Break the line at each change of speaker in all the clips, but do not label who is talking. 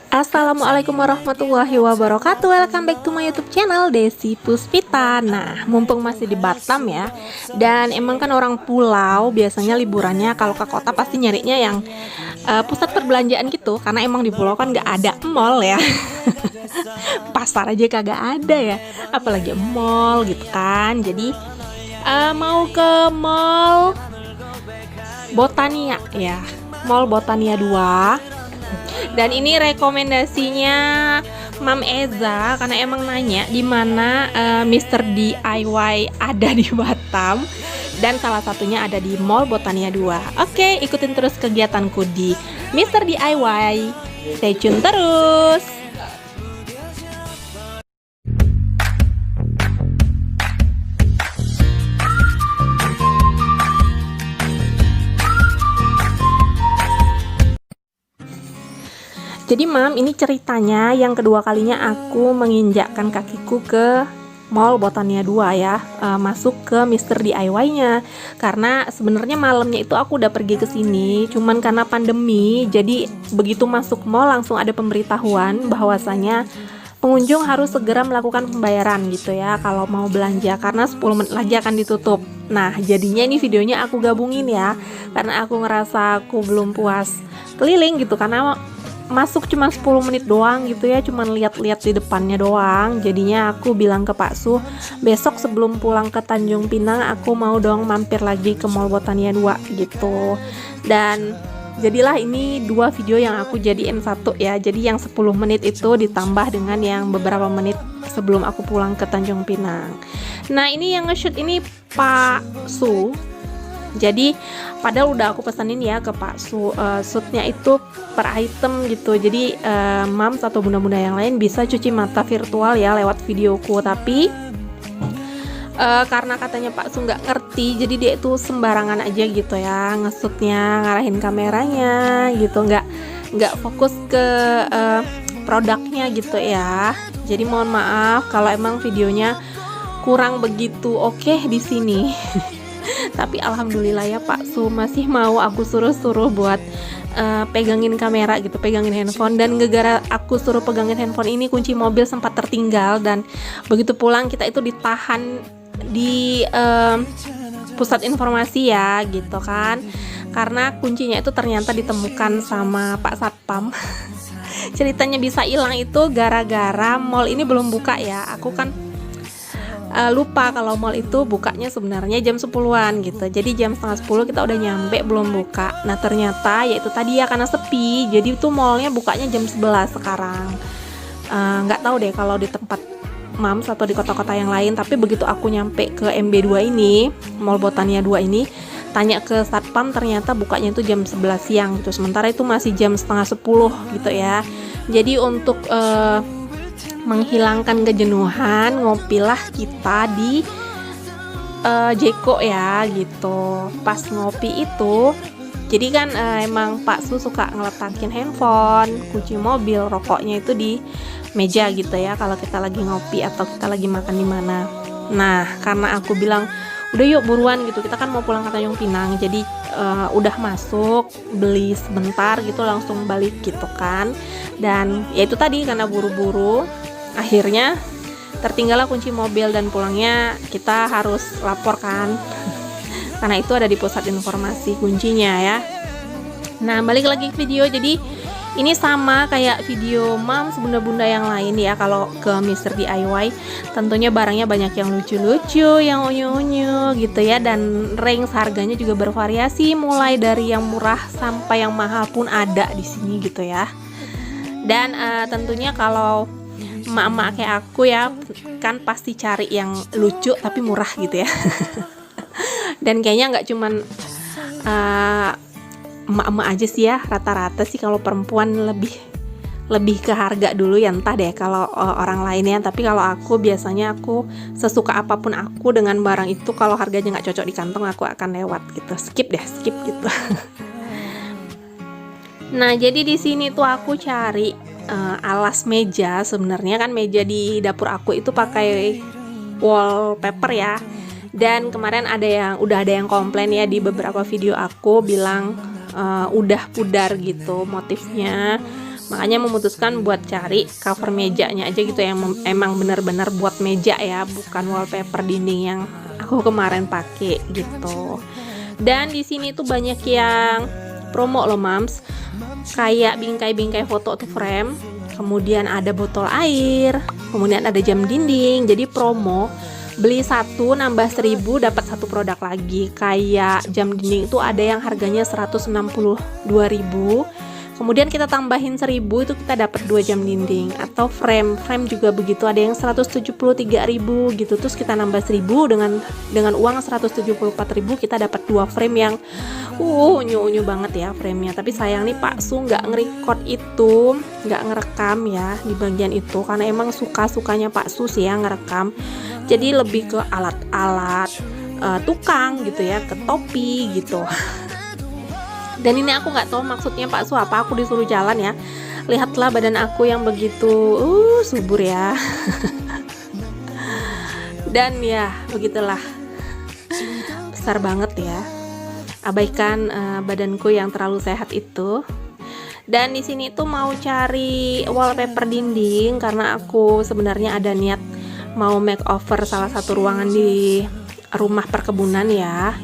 Assalamualaikum warahmatullahi wabarakatuh. Welcome back to my YouTube channel Desi Puspita. Nah, mumpung masih di Batam ya, dan emang kan orang pulau biasanya liburannya kalau ke kota pasti nyarinya yang pusat perbelanjaan gitu, karena emang di pulau kan nggak ada mall ya. Pasar aja kagak ada ya, apalagi mall gitu kan. Jadi mau ke mall Botania ya, Mall Botania 2. Dan ini rekomendasinya Mam Eza karena emang nanya di mana Mr. DIY ada di Batam, dan salah satunya ada di Mall Botania 2. Oke, ikutin terus kegiatanku di Mr. DIY. Stay tune terus. Jadi Mam, ini ceritanya yang kedua kalinya aku menginjakkan kakiku ke Mall Botania 2 ya, masuk ke Mr. DIY-nya. Karena sebenarnya malamnya itu aku udah pergi ke sini, cuman karena pandemi, jadi begitu masuk mall langsung ada pemberitahuan bahwasanya pengunjung harus segera melakukan pembayaran gitu ya kalau mau belanja, karena 10 menit lagi akan ditutup. Nah, jadinya ini videonya aku gabungin ya, karena aku ngerasa aku belum puas keliling gitu, karena masuk cuma 10 menit doang gitu ya, cuman lihat-lihat di depannya doang. Jadinya aku bilang ke Pak Su, besok sebelum pulang ke Tanjung Pinang aku mau dong mampir lagi ke Mall Botania 2 gitu. Dan jadilah ini dua video yang aku jadiin satu ya. Jadi yang 10 menit itu ditambah dengan yang beberapa menit sebelum aku pulang ke Tanjung Pinang. Nah, ini yang nge-shoot ini Pak Su. Jadi padahal udah aku pesanin ya ke Pak Su, shootnya itu per item gitu. Jadi mams atau bunda-bunda yang lain bisa cuci mata virtual ya lewat videoku. Tapi karena katanya Pak Su nggak ngerti, jadi dia itu sembarangan aja gitu ya nge-shootnya, ngarahin kameranya gitu, nggak fokus ke produknya gitu ya. Jadi mohon maaf kalau emang videonya kurang begitu oke di sini. Tapi alhamdulillah ya Pak Su masih mau aku suruh-suruh buat pegangin kamera gitu, pegangin handphone. Dan gara-gara aku suruh pegangin handphone ini kunci mobil sempat tertinggal, dan begitu pulang kita itu ditahan di pusat informasi ya gitu kan, karena kuncinya itu ternyata ditemukan sama Pak Satpam. Ceritanya bisa hilang itu gara-gara mall ini belum buka ya. Aku kan lupa kalau mall itu bukanya sebenarnya jam 10-an gitu. Jadi jam setengah 10 kita udah nyampe belum buka. Nah ternyata yaitu tadi ya karena sepi, jadi itu mallnya bukanya jam 11 sekarang. Nggak tahu deh kalau di tempat Mams atau di kota-kota yang lain. Tapi begitu aku nyampe ke MB2 ini, Mall Botania 2 ini, tanya ke Satpam ternyata bukanya itu jam 11 siang gitu. Sementara itu masih jam setengah 10 gitu ya. Jadi untuk menghilangkan kejenuhan, ngopilah kita di Jeko ya gitu. Pas ngopi itu, jadi kan emang Pak Su suka ngeletakin handphone, kunci mobil, rokoknya itu di meja gitu ya kalau kita lagi ngopi atau kita lagi makan di mana. Nah, karena aku bilang udah yuk buruan gitu, kita kan mau pulang ke Tanjung Pinang, jadi udah masuk, beli sebentar gitu langsung balik gitu kan. Dan ya itu tadi karena buru-buru, akhirnya tertinggallah kunci mobil, dan pulangnya kita harus laporkan karena itu ada di pusat informasi kuncinya ya. Nah, balik lagi ke video. Jadi ini sama kayak video Mams bunda-bunda yang lain ya. Kalau ke Mr. DIY tentunya barangnya banyak yang lucu-lucu, yang unyu-unyu gitu ya, dan range harganya juga bervariasi mulai dari yang murah sampai yang mahal pun ada di sini gitu ya. Dan tentunya kalau emak-emak kayak aku ya kan pasti cari yang lucu tapi murah gitu ya. Dan kayaknya nggak cuman emak-emak aja sih ya, rata-rata sih kalau perempuan lebih ke harga dulu ya, entah deh kalau orang lainnya. Tapi kalau aku biasanya aku sesuka apapun aku dengan barang itu, kalau harganya nggak cocok di kantong aku akan lewat gitu, skip gitu. Nah, jadi di sini tuh aku cari alas meja. Sebenarnya kan meja di dapur aku itu pakai wallpaper ya. Dan kemarin udah ada yang komplain ya di beberapa video aku bilang udah pudar gitu motifnya, Makanya memutuskan buat cari cover mejanya aja gitu yang emang bener-bener buat meja ya, bukan wallpaper dinding yang aku kemarin pakai gitu. Dan di sini tuh banyak yang promo loh mams, kayak bingkai-bingkai foto to frame, kemudian ada botol air, kemudian ada jam dinding. Jadi promo, beli satu nambah 1000 dapat satu produk lagi. Kayak jam dinding itu ada yang harganya 162.000, kemudian kita tambahin 1000 itu kita dapat 2 jam dinding. Atau frame juga begitu, ada yang 173.000 gitu, terus kita nambah 1000 dengan uang 174.000 kita dapat 2 frame yang unyu banget ya framenya. Tapi sayang nih Pak Su nggak nge-record itu, nggak ngerekam ya di bagian itu, karena emang sukanya Pak Su sih ya ngerekam. Jadi lebih ke alat-alat tukang gitu ya, ke topi gitu. Dan ini aku nggak tahu maksudnya Pak Su apa, aku disuruh jalan ya. Lihatlah badan aku yang begitu subur ya. Dan ya begitulah, besar banget ya. Abaikan badanku yang terlalu sehat itu. Dan di sini tuh mau cari wallpaper dinding karena aku sebenarnya ada niat mau makeover salah satu ruangan di rumah perkebunan ya.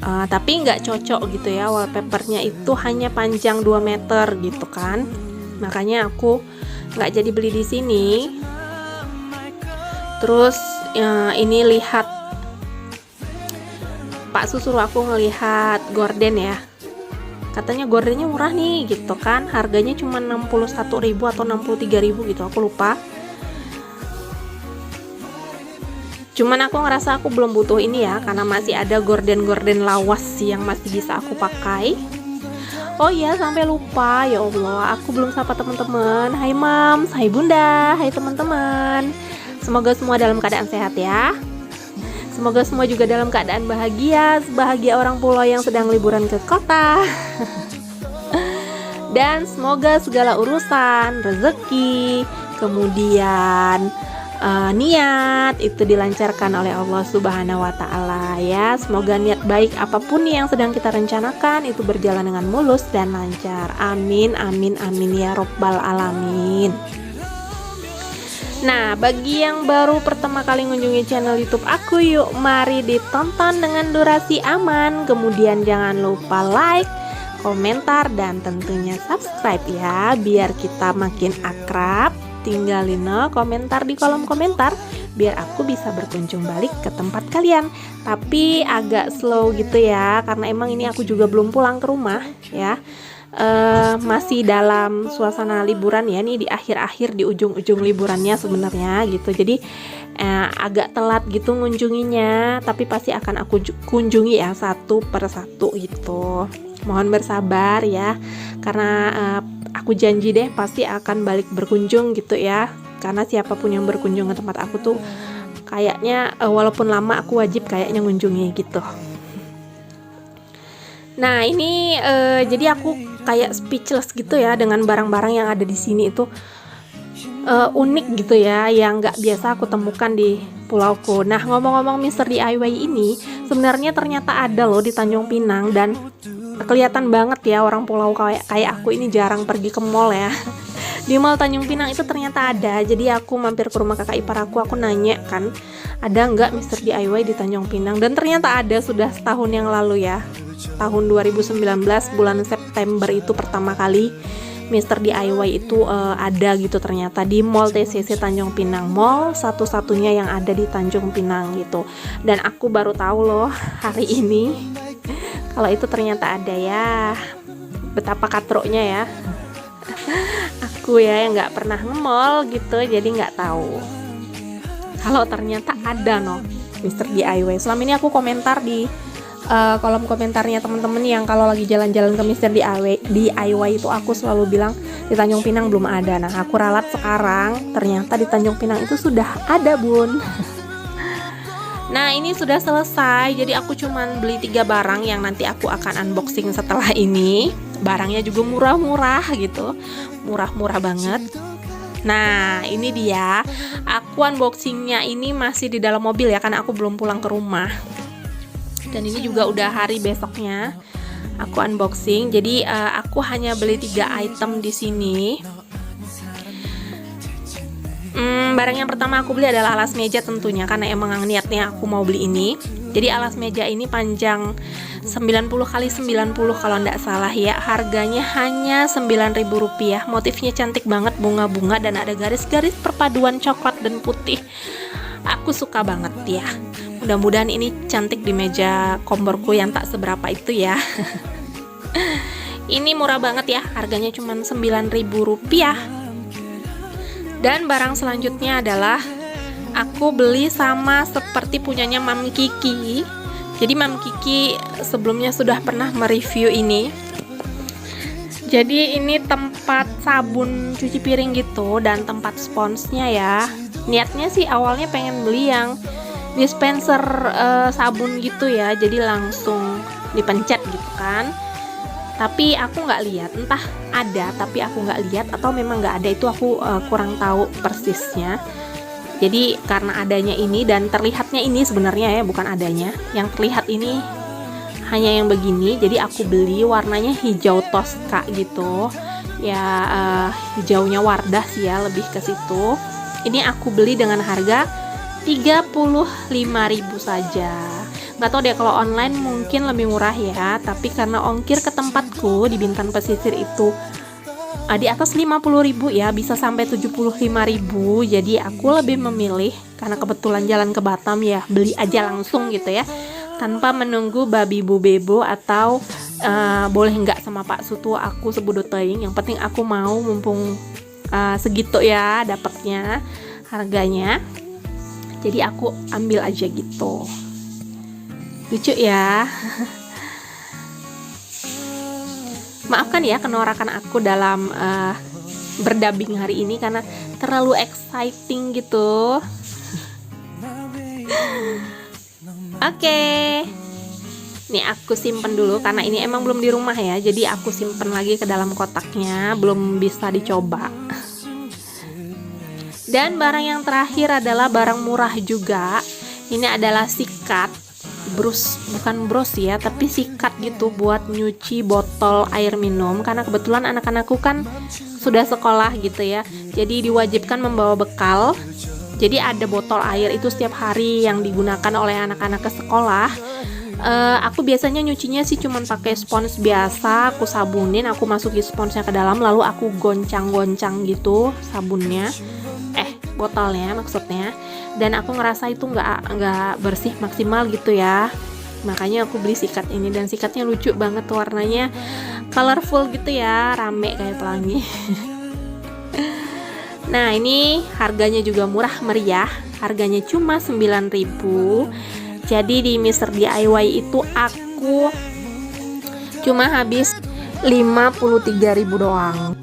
Tapi nggak cocok gitu ya, wallpapernya itu hanya panjang 2 meter gitu kan. Makanya aku nggak jadi beli di sini. Terus ini lihat, Pak Su suruh aku ngelihat gorden ya, katanya gordennya murah nih gitu kan, harganya cuma 61.000 atau 63.000 gitu, aku lupa. Cuman aku ngerasa aku belum butuh ini ya, karena masih ada gorden lawas yang masih bisa aku pakai. Oh iya, sampai lupa, ya Allah, aku belum sapa teman-teman. Hai Mams, hai Bunda, hai teman-teman. Semoga semua dalam keadaan sehat ya. Semoga semua juga dalam keadaan bahagia, sebahagia orang pulau yang sedang liburan ke kota. Dan semoga segala urusan, rezeki, kemudian niat itu dilancarkan oleh Allah Subhanahu wa Ta'ala ya. Semoga niat baik apapun yang sedang kita rencanakan itu berjalan dengan mulus dan lancar. Amin, amin, amin ya Rabbal Alamin. Nah, bagi yang baru pertama kali mengunjungi channel YouTube aku, yuk mari ditonton dengan durasi aman. Kemudian jangan lupa like, komentar, dan tentunya subscribe ya, biar kita makin akrab. Tinggalin komentar di kolom komentar biar aku bisa berkunjung balik ke tempat kalian. Tapi agak slow gitu ya, karena emang ini aku juga belum pulang ke rumah ya. Masih dalam suasana liburan ya, nih di akhir-akhir, di ujung-ujung liburannya sebenarnya gitu. Jadi agak telat gitu ngunjunginya, tapi pasti akan aku kunjungi ya satu per satu gitu. Mohon bersabar ya, karena aku janji deh pasti akan balik berkunjung gitu ya. Karena siapapun yang berkunjung ke tempat aku tuh kayaknya walaupun lama aku wajib kayaknya ngunjungi gitu. Nah ini jadi aku kayak speechless gitu ya dengan barang-barang yang ada di sini. Itu unik gitu ya, yang nggak biasa aku temukan di pulauku. Nah ngomong-ngomong Mr. DIY ini sebenarnya ternyata ada loh di Tanjung Pinang, dan kelihatan banget ya orang pulau kayak aku ini jarang pergi ke mall ya. Di Mall Tanjung Pinang itu ternyata ada. Jadi aku mampir ke rumah kakak ipar aku nanya kan, ada nggak Mr. DIY di Tanjung Pinang, dan ternyata ada, sudah setahun yang lalu ya, tahun 2019 bulan September itu pertama kali Mr. DIY itu ada gitu ternyata di Mall TCC Tanjung Pinang, mall satu-satunya yang ada di Tanjung Pinang gitu. Dan aku baru tahu loh hari ini kalau itu ternyata ada ya. Betapa katroknya ya aku ya yang nggak pernah nge-mall gitu, jadi nggak tahu kalau ternyata ada Mr. DIY. Selama ini aku komentar di kolom komentarnya teman-teman yang kalau lagi jalan-jalan ke Mr. DIY itu aku selalu bilang di Tanjung Pinang belum ada. Nah aku ralat sekarang, ternyata di Tanjung Pinang itu sudah ada bun. Nah ini sudah selesai, jadi aku cuman beli 3 barang yang nanti aku akan unboxing setelah ini. Barangnya juga murah-murah gitu, murah-murah banget. Nah ini dia, aku unboxingnya ini masih di dalam mobil ya, karena aku belum pulang ke rumah. Dan ini juga udah hari besoknya, aku unboxing. Jadi aku hanya beli 3 item di sini. Barang yang pertama aku beli adalah alas meja tentunya, karena emang niatnya aku mau beli ini. Jadi alas meja ini panjang 90 x 90 kalau nggak salah ya. Harganya hanya Rp9.000. Motifnya cantik banget, bunga-bunga, dan ada garis-garis perpaduan coklat dan putih. Aku suka banget ya. Mudah-mudahan ini cantik di meja komborku yang tak seberapa itu ya. Ini murah banget ya, harganya cuma Rp9.000. Dan barang selanjutnya adalah aku beli sama seperti punyanya Mam Kiki. Jadi Mam Kiki sebelumnya sudah pernah mereview ini. Jadi ini tempat sabun cuci piring gitu dan tempat sponsnya ya. Niatnya sih awalnya pengen beli yang dispenser sabun gitu ya. Jadi langsung dipencet gitu kan. Tapi aku nggak lihat, entah ada tapi aku nggak lihat atau memang nggak ada, itu aku kurang tahu persisnya. Jadi karena adanya ini dan terlihatnya ini sebenarnya ya, bukan adanya, yang terlihat ini hanya yang begini. Jadi aku beli, warnanya hijau toska gitu ya, hijaunya Wardah sih ya, lebih ke situ. Ini aku beli dengan harga Rp35.000 saja. Nggak tahu deh kalau online mungkin lebih murah ya, tapi karena ongkir ke tempatku di Bintan Pesisir itu di atas 50.000 ya, bisa sampai 75.000. Jadi aku lebih memilih, karena kebetulan jalan ke Batam ya, beli aja langsung gitu ya, tanpa menunggu babi bu bebo atau boleh nggak sama Pak Sutu aku sebudut teing. Yang penting aku mau, mumpung segitu ya dapatnya harganya, jadi aku ambil aja gitu. Lucu ya. Maafkan ya kenorakan aku dalam berdubbing hari ini karena terlalu exciting gitu. Oke. Nih aku simpen dulu karena ini emang belum di rumah ya. Jadi aku simpen lagi ke dalam kotaknya, belum bisa dicoba. Dan barang yang terakhir adalah barang murah juga. Ini adalah sikat. Bukan bros ya, tapi sikat gitu buat nyuci botol air minum, karena kebetulan anak-anakku kan sudah sekolah gitu ya, jadi diwajibkan membawa bekal. Jadi ada botol air itu setiap hari yang digunakan oleh anak-anak ke sekolah. Aku biasanya nyucinya sih cuman pakai spons biasa, aku sabunin, aku masukin sponsnya ke dalam, lalu aku goncang-goncang gitu sabunnya, botolnya maksudnya. Dan aku ngerasa itu nggak bersih maksimal gitu ya, makanya aku beli sikat ini. Dan sikatnya lucu banget, warnanya colorful gitu ya, rame kayak pelangi. Nah ini harganya juga murah meriah, harganya cuma 9.000. Jadi di Mr. DIY itu aku cuma habis 53.000 doang.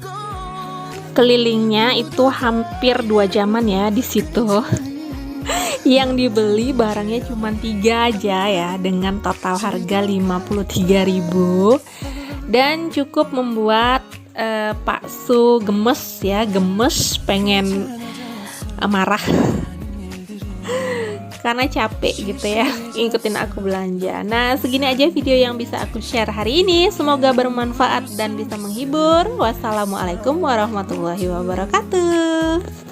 Kelilingnya itu hampir 2 jaman ya di situ. Yang dibeli barangnya cuma 3 aja ya, dengan total harga 53.000, dan cukup membuat Pak Su gemes ya, pengen marah karena capek gitu ya ngikutin aku belanja. Nah segini aja video yang bisa aku share hari ini, semoga bermanfaat dan bisa menghibur. Wassalamualaikum warahmatullahi wabarakatuh.